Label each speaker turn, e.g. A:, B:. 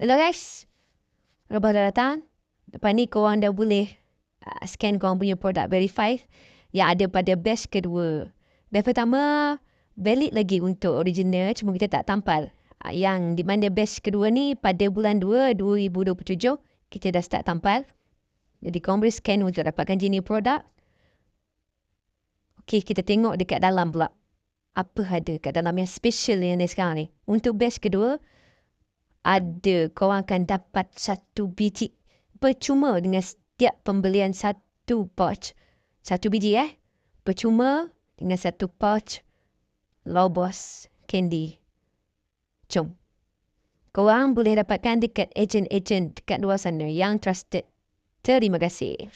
A: Hello guys, Rabah dah datang. Lepas ni korang dah boleh scan korang punya produk verify yang ada pada batch kedua. Batch pertama valid lagi untuk original, cuma kita tak tampal. Yang di mana batch kedua ni pada bulan 2 2027 kita dah start tampal. Jadi korang boleh scan untuk dapatkan jenis produk. Okay, kita tengok dekat dalam pula. Apa ada kat dalam yang special yang ni sekarang ni. Untuk batch kedua, korang akan dapat 1 biji percuma dengan setiap pembelian 1 pouch. 1 biji percuma dengan 1 pouch Lobos Candy. Jom. Korang boleh dapatkan dekat ejen-ejen dekat luar sana yang trusted. Terima kasih.